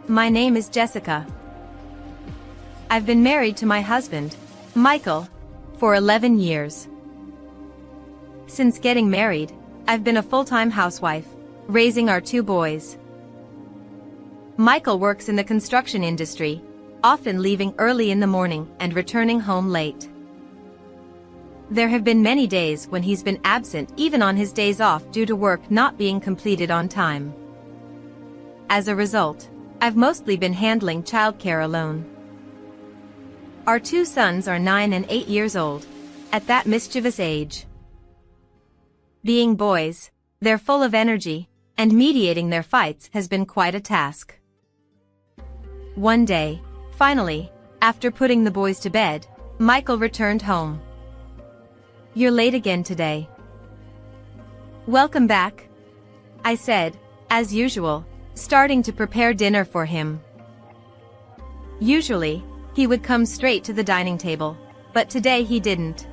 My name is Jessica. I've been married to my husband, Michael, for 11 years. Since getting married, I've been a full-time housewife, raising our 2 boys. Michael works in the construction industry, often leaving early in the morning and returning home late. There have been many days when he's been absent even on his days off due to work not being completed on time. As a result, I've mostly been handling childcare alone. Our 2 sons are 9 and 8 years old, at that mischievous age. Being boys, they're full of energy, and mediating their fights has been quite a task. One day, finally, after putting the boys to bed, Michael returned home. "You're late again today." "Welcome back," I said, as usual, starting to prepare dinner for him. Usually, he would come straight to the dining table, but today he didn't.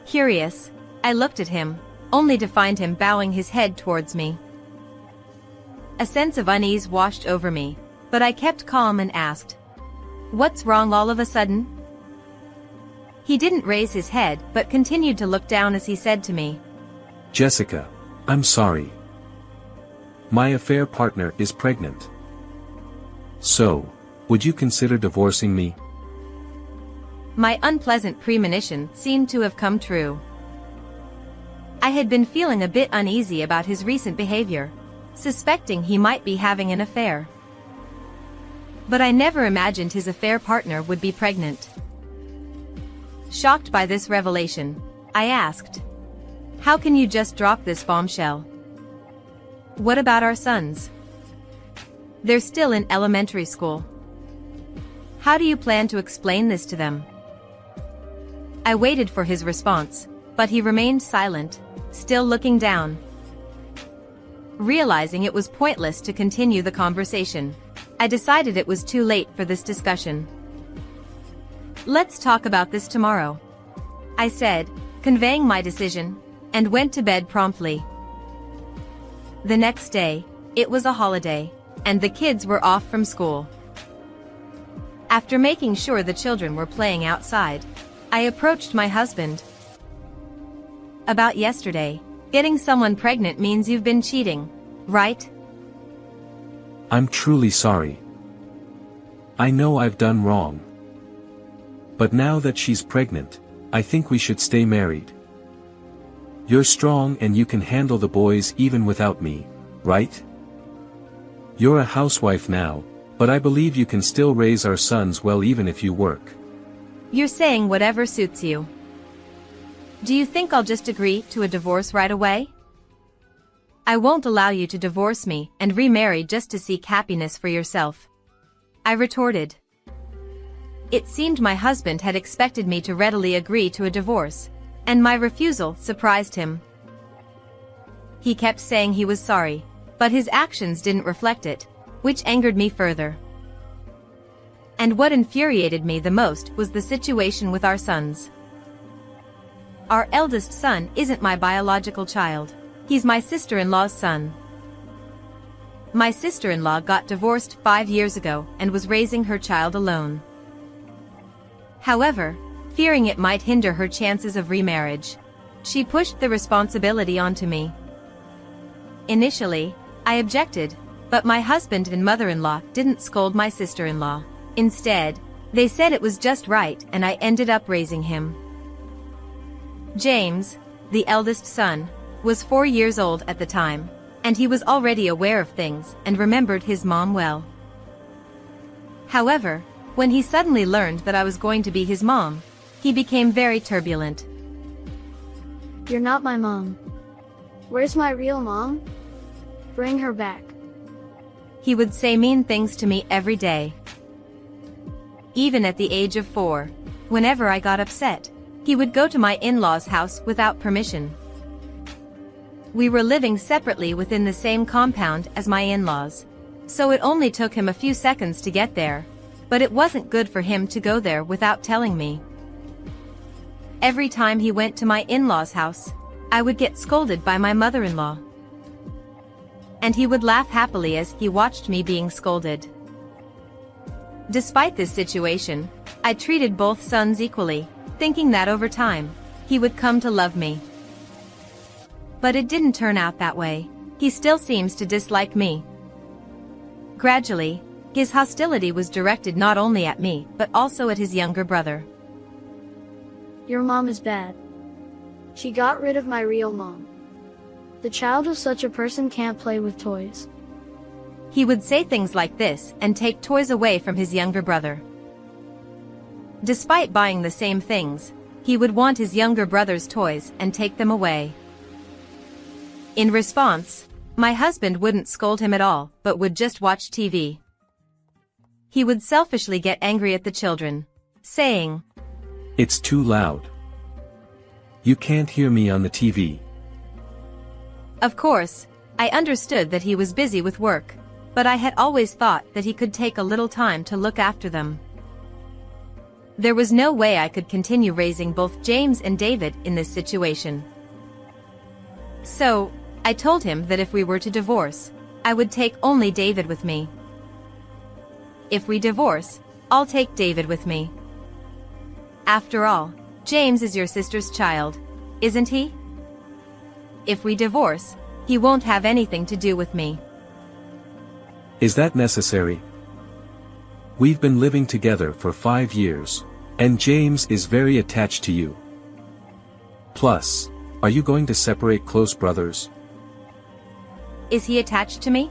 Curious, I looked at him, only to find him bowing his head towards me. A sense of unease washed over me, but I kept calm and asked, "What's wrong all of a sudden?" He didn't raise his head but continued to look down as he said to me, "Jessica, I'm sorry. My affair partner is pregnant. So, would you consider divorcing me?" My unpleasant premonition seemed to have come true. I had been feeling a bit uneasy about his recent behavior, suspecting he might be having an affair. But I never imagined his affair partner would be pregnant. Shocked by this revelation, I asked, "How can you just drop this bombshell? What about our sons? They're still in elementary school. How do you plan to explain this to them?" I waited for his response, but he remained silent, still looking down. Realizing it was pointless to continue the conversation, I decided it was too late for this discussion. "Let's talk about this tomorrow," I said, conveying my decision, and went to bed promptly. The next day, it was a holiday, and the kids were off from school. After making sure the children were playing outside, I approached my husband. "About yesterday, getting someone pregnant means you've been cheating, right?" "I'm truly sorry. I know I've done wrong. But now that she's pregnant, I think we should stay married. You're strong and you can handle the boys even without me, right? You're a housewife now, but I believe you can still raise our sons well even if you work." "You're saying whatever suits you. Do you think I'll just agree to a divorce right away? I won't allow you to divorce me and remarry just to seek happiness for yourself," I retorted. It seemed my husband had expected me to readily agree to a divorce, and my refusal surprised him. He kept saying he was sorry, but his actions didn't reflect it, which angered me further. And what infuriated me the most was the situation with our sons. Our eldest son isn't my biological child, he's my sister-in-law's son. My sister-in-law got divorced 5 years ago and was raising her child alone. However, fearing it might hinder her chances of remarriage, she pushed the responsibility onto me. Initially, I objected, but my husband and mother-in-law didn't scold my sister-in-law. Instead, they said it was just right and I ended up raising him. James, the eldest son, was 4 years old at the time, and he was already aware of things and remembered his mom well. However, when he suddenly learned that I was going to be his mom, he became very turbulent. "You're not my mom. Where's my real mom? Bring her back." He would say mean things to me every day. Even at the age of 4, whenever I got upset, he would go to my in-laws' house without permission. We were living separately within the same compound as my in-laws, so it only took him a few seconds to get there, but it wasn't good for him to go there without telling me. Every time he went to my in-laws' house, I would get scolded by my mother-in-law. and he would laugh happily as he watched me being scolded. Despite this situation, I treated both sons equally, thinking that over time, he would come to love me. But it didn't turn out that way. He still seems to dislike me. Gradually, his hostility was directed not only at me but also at his younger brother. Your mom is bad. She got rid of my real mom. The child of such a person can't play with toys. He would say things like this and take toys away from his younger brother. Despite buying the same things, he would want his younger brother's toys and take them away. In response, my husband wouldn't scold him at all but would just watch TV. He would selfishly get angry at the children, saying, "It's too loud. You can't hear me on the TV." Of course, I understood that he was busy with work, but I had always thought that he could take a little time to look after them. There was no way I could continue raising both James and David in this situation. So, I told him that if we were to divorce, I would take only David with me. If we divorce, I'll take David with me. After all, James is your sister's child, isn't he? If we divorce, he won't have anything to do with me. Is that necessary? We've been living together for 5 years, and James is very attached to you. Plus, are you going to separate close brothers? Is he attached to me?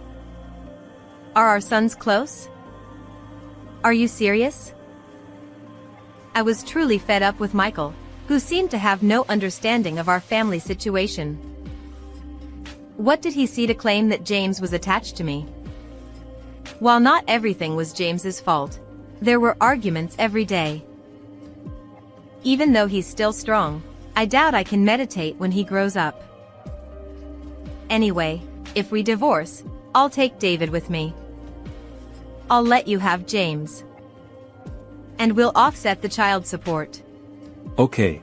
Are our sons close? Are you serious? I was truly fed up with Michael, who seemed to have no understanding of our family situation. What did he see to claim that James was attached to me? While not everything was James's fault, there were arguments every day. Even though he's still strong, I doubt I can meditate when he grows up. Anyway, if we divorce, I'll take David with me. I'll let you have James. And we'll offset the child support. Okay.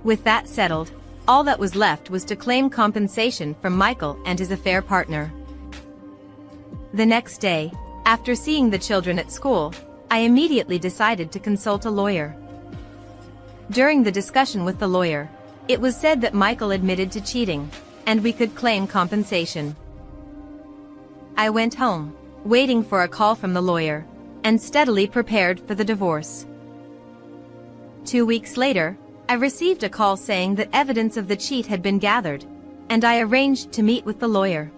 With that settled, all that was left was to claim compensation from Michael and his affair partner. The next day, after seeing the children at school, I immediately decided to consult a lawyer. During the discussion with the lawyer, it was said that Michael admitted to cheating, and we could claim compensation. I went home, waiting for a call from the lawyer, and steadily prepared for the divorce. 2 weeks later, I received a call saying that evidence of the cheat had been gathered, and I arranged to meet with the lawyer.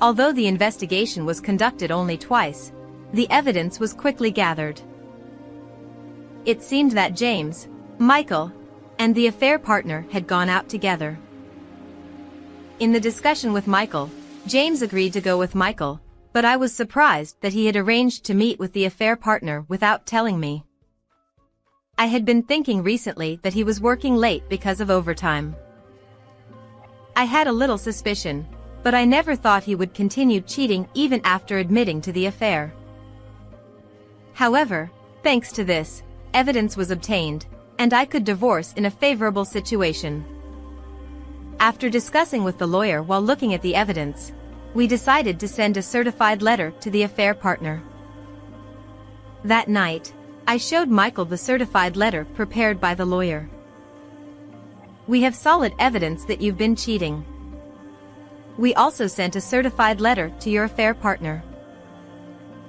Although the investigation was conducted only twice, the evidence was quickly gathered. It seemed that James, Michael, and the affair partner had gone out together. In the discussion with Michael, James agreed to go with Michael, but I was surprised that he had arranged to meet with the affair partner without telling me. I had been thinking recently that he was working late because of overtime. I had a little suspicion, but I never thought he would continue cheating even after admitting to the affair. However, thanks to this, evidence was obtained, and I could divorce in a favorable situation. After discussing with the lawyer while looking at the evidence, we decided to send a certified letter to the affair partner. That night, I showed Michael the certified letter prepared by the lawyer. "We have solid evidence that you've been cheating. We also sent a certified letter to your affair partner.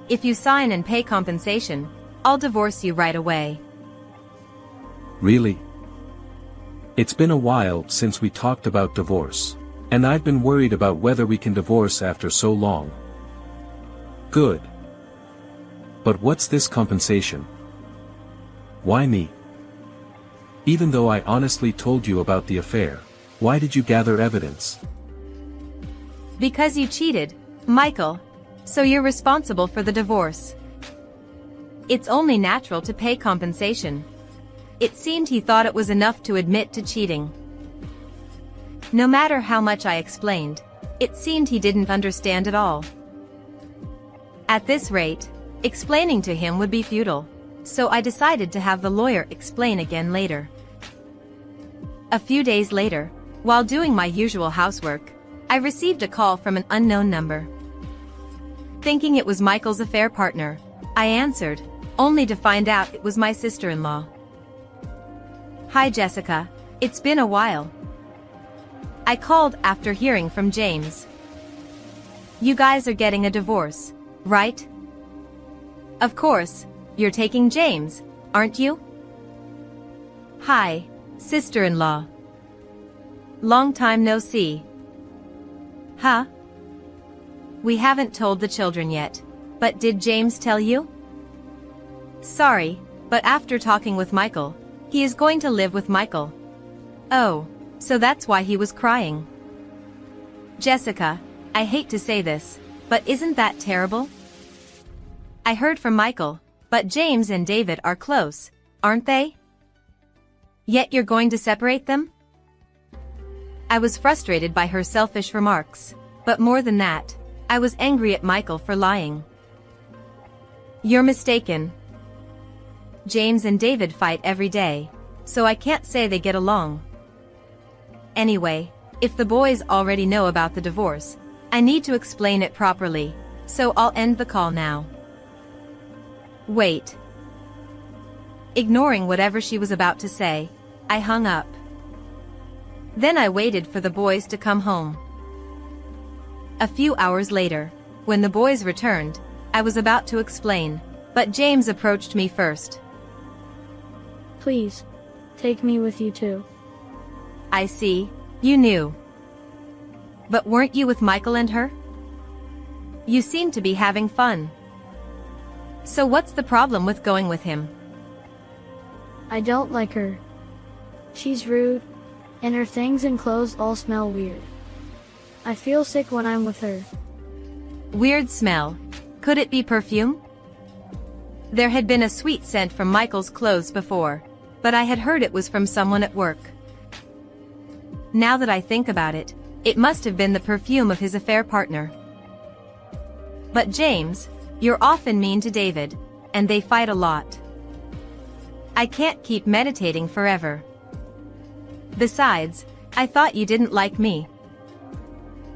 If you sign and pay compensation, I'll divorce you right away." Really? It's been a while since we talked about divorce, and I've been worried about whether we can divorce after so long. Good. But what's this compensation? Why me? Even though I honestly told you about the affair, why did you gather evidence? Because you cheated, Michael, so you're responsible for the divorce. It's only natural to pay compensation. It seemed he thought it was enough to admit to cheating. No matter how much I explained, it seemed he didn't understand at all. At this rate, explaining to him would be futile, so I decided to have the lawyer explain again later. A few days later, while doing my usual housework, I received a call from an unknown number. Thinking it was Michael's affair partner, I answered, only to find out it was my sister-in-law. "Hi Jessica, it's been a while." I called after hearing from James. "You guys are getting a divorce, right?" "Of course, you're taking James, aren't you?" "Hi, sister-in-law. Long time no see." "Huh? We haven't told the children yet, but did James tell you?" "Sorry, but after talking with Michael, he is going to live with Michael." "Oh, so that's why he was crying." "Jessica, I hate to say this, but isn't that terrible? I heard from Michael, but James and David are close, aren't they? Yet you're going to separate them?" I was frustrated by her selfish remarks, but more than that, I was angry at Michael for lying. "You're mistaken. James and David fight every day, so I can't say they get along. Anyway, if the boys already know about the divorce, I need to explain it properly, so I'll end the call now." "Wait." Ignoring whatever she was about to say, I hung up. Then I waited for the boys to come home. A few hours later, when the boys returned, I was about to explain, but James approached me first. Please, take me with you too. "I see, you knew. But weren't you with Michael and her? You seem to be having fun. So what's the problem with going with him?" I don't like her. She's rude, and her things and clothes all smell weird. I feel sick when I'm with her. Weird smell. Could it be perfume? There had been a sweet scent from Michael's clothes before, but I had heard it was from someone at work. Now that I think about it, it must have been the perfume of his affair partner. But James, you're often mean to David, and they fight a lot. I can't keep meditating forever. Besides, I thought you didn't like me.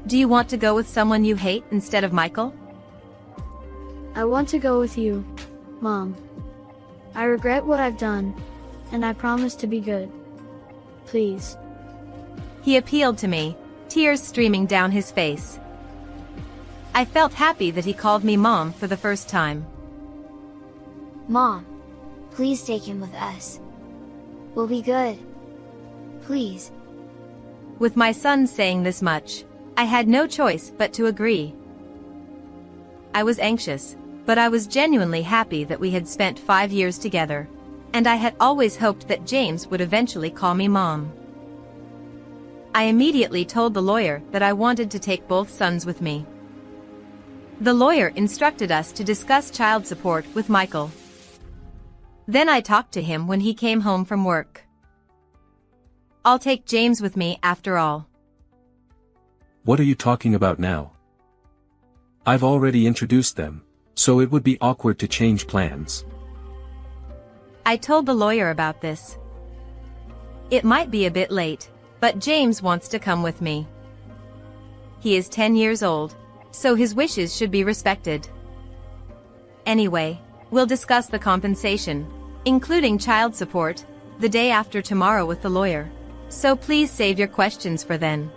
Do you want to go with someone you hate instead of Michael? I want to go with you, Mom. I regret what I've done, and I promise to be good. Please. He appealed to me, tears streaming down his face. I felt happy that he called me Mom for the first time. "Mom, please take him with us. We'll be good. Please." With my son saying this much, I had no choice but to agree. I was anxious, but I was genuinely happy that we had spent 5 years together, and I had always hoped that James would eventually call me Mom. I immediately told the lawyer that I wanted to take both sons with me. The lawyer instructed us to discuss child support with Michael. Then I talked to him when he came home from work. "I'll take James with me after all." What are you talking about now? I've already introduced them, so it would be awkward to change plans. I told the lawyer about this. It might be a bit late, but James wants to come with me. He is 10 years old, so his wishes should be respected. Anyway, we'll discuss the compensation, including child support, the day after tomorrow with the lawyer, so please save your questions for then.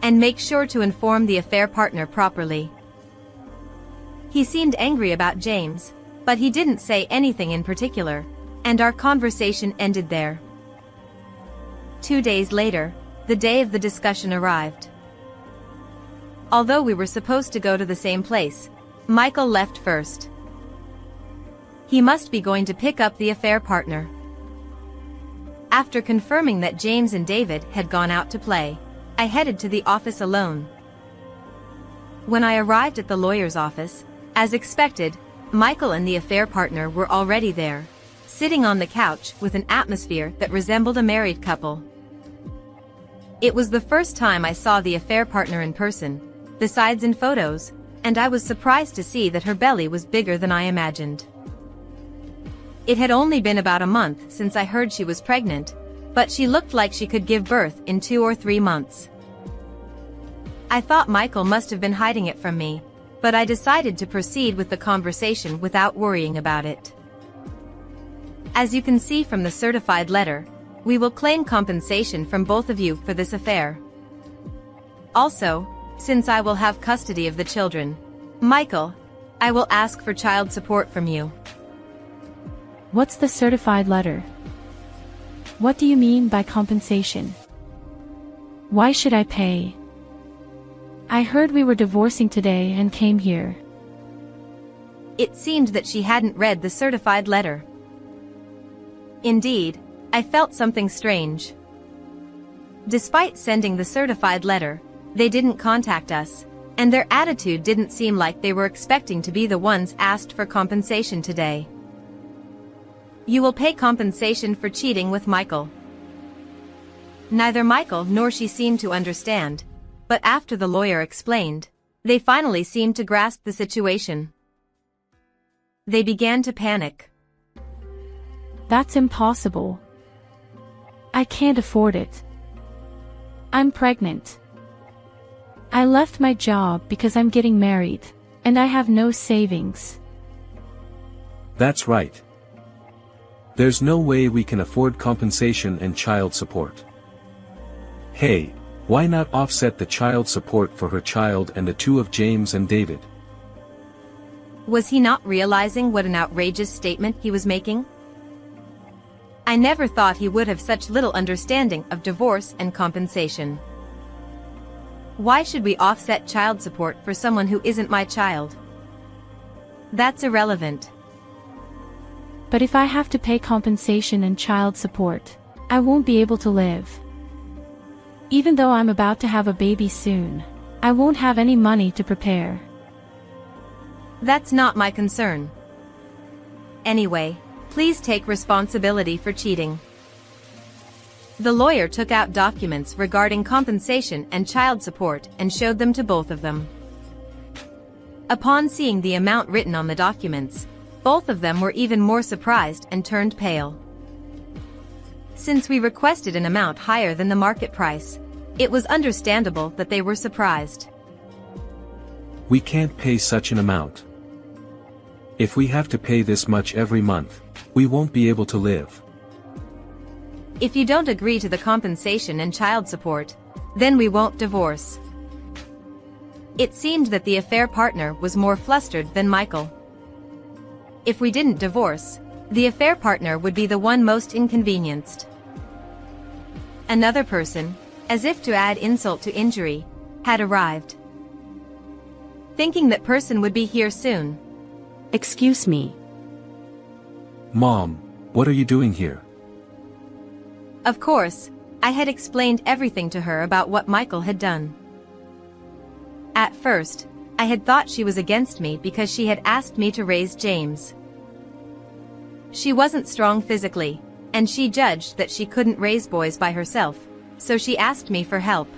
And make sure to inform the affair partner properly. He seemed angry about James, but he didn't say anything in particular, and our conversation ended there. 2 days later, the day of the discussion arrived. Although we were supposed to go to the same place, Michael left first. He must be going to pick up the affair partner. After confirming that James and David had gone out to play, I headed to the office alone. When I arrived at the lawyer's office, as expected, Michael and the affair partner were already there, sitting on the couch with an atmosphere that resembled a married couple. It was the first time I saw the affair partner in person, besides in photos, and I was surprised to see that her belly was bigger than I imagined. It had only been about a month since I heard she was pregnant, but she looked like she could give birth in 2 or 3 months. I thought Michael must have been hiding it from me, but I decided to proceed with the conversation without worrying about it. As you can see from the certified letter, we will claim compensation from both of you for this affair. Also, since I will have custody of the children, Michael, I will ask for child support from you. What's the certified letter? What do you mean by compensation? Why should I pay? I heard we were divorcing today and came here. It seemed that she hadn't read the certified letter. Indeed, I felt something strange. Despite sending the certified letter, they didn't contact us, and their attitude didn't seem like they were expecting to be the ones asked for compensation today. You will pay compensation for cheating with Michael. Neither Michael nor she seemed to understand, but after the lawyer explained, they finally seemed to grasp the situation. They began to panic. That's impossible. I can't afford it. I'm pregnant. I left my job because I'm getting married, and I have no savings. That's right. There's no way we can afford compensation and child support. Hey, why not offset the child support for her child and the two of James and David? Was he not realizing what an outrageous statement he was making? I never thought he would have such little understanding of divorce and compensation. Why should we offset child support for someone who isn't my child? That's irrelevant. But if I have to pay compensation and child support, I won't be able to live. Even though I'm about to have a baby soon, I won't have any money to prepare. That's not my concern. Anyway, please take responsibility for cheating. The lawyer took out documents regarding compensation and child support and showed them to both of them. Upon seeing the amount written on the documents, both of them were even more surprised and turned pale. Since we requested an amount higher than the market price, it was understandable that they were surprised. We can't pay such an amount. If we have to pay this much every month, we won't be able to live. If you don't agree to the compensation and child support, then we won't divorce. It seemed that the affair partner was more flustered than Michael. If we didn't divorce, the affair partner would be the one most inconvenienced. Another person, as if to add insult to injury, had arrived. Thinking that person would be here soon. Excuse me. Mom, what are you doing here? Of course, I had explained everything to her about what Michael had done. At first, I had thought she was against me because she had asked me to raise James. She wasn't strong physically, and she judged that she couldn't raise boys by herself, so she asked me for help.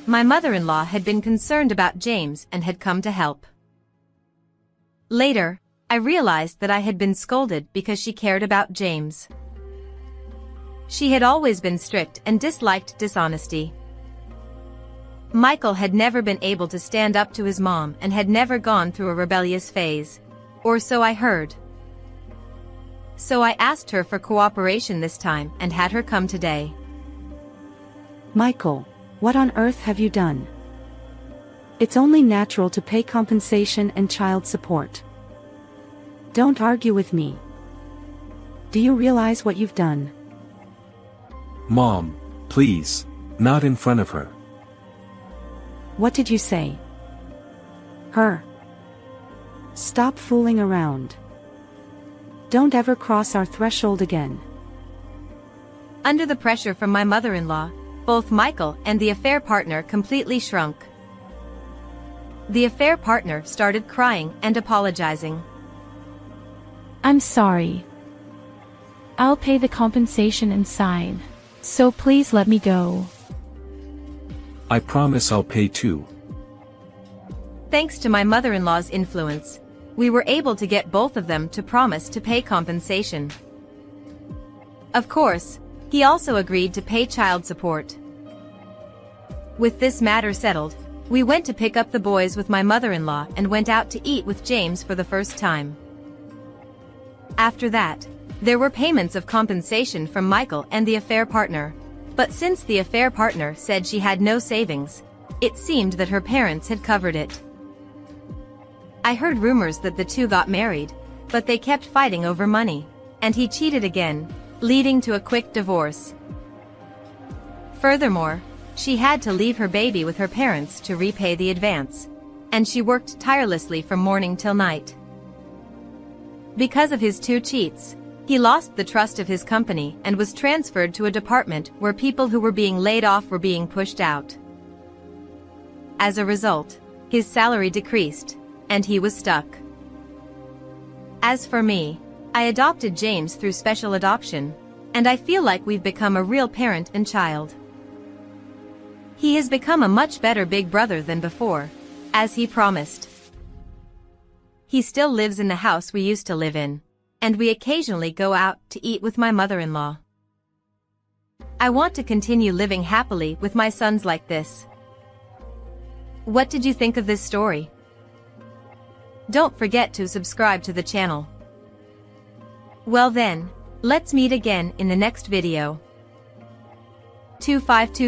My mother-in-law had been concerned about James and had come to help. Later, I realized that I had been scolded because she cared about James. She had always been strict and disliked dishonesty. Michael had never been able to stand up to his mom and had never gone through a rebellious phase, or so I heard. So I asked her for cooperation this time and had her come today. Michael, what on earth have you done? It's only natural to pay compensation and child support. Don't argue with me. Do you realize what you've done? Mom, please, not in front of her. What did you say? Her. Stop fooling around. Don't ever cross our threshold again. Under the pressure from my mother-in-law, both Michael and the affair partner completely shrunk. The affair partner started crying and apologizing. I'm sorry. I'll pay the compensation and sign. So please let me go. I promise I'll pay too. Thanks to my mother-in-law's influence, we were able to get both of them to promise to pay compensation. Of course, he also agreed to pay child support. With this matter settled, we went to pick up the boys with my mother-in-law and went out to eat with James for the first time. After that, there were payments of compensation from Michael and the affair partner, but since the affair partner said she had no savings, it seemed that her parents had covered it. I heard rumors that the two got married, but they kept fighting over money, and he cheated again, leading to a quick divorce. Furthermore, she had to leave her baby with her parents to repay the advance, and she worked tirelessly from morning till night. Because of his two cheats, he lost the trust of his company and was transferred to a department where people who were being laid off were being pushed out. As a result, his salary decreased, and he was stuck. As for me, I adopted James through special adoption, and I feel like we've become a real parent and child. He has become a much better big brother than before, as he promised. He still lives in the house we used to live in, and we occasionally go out to eat with my mother-in-law. I want to continue living happily with my sons like this. What did you think of this story? Don't forget to subscribe to the channel. Well then, let's meet again in the next video. 252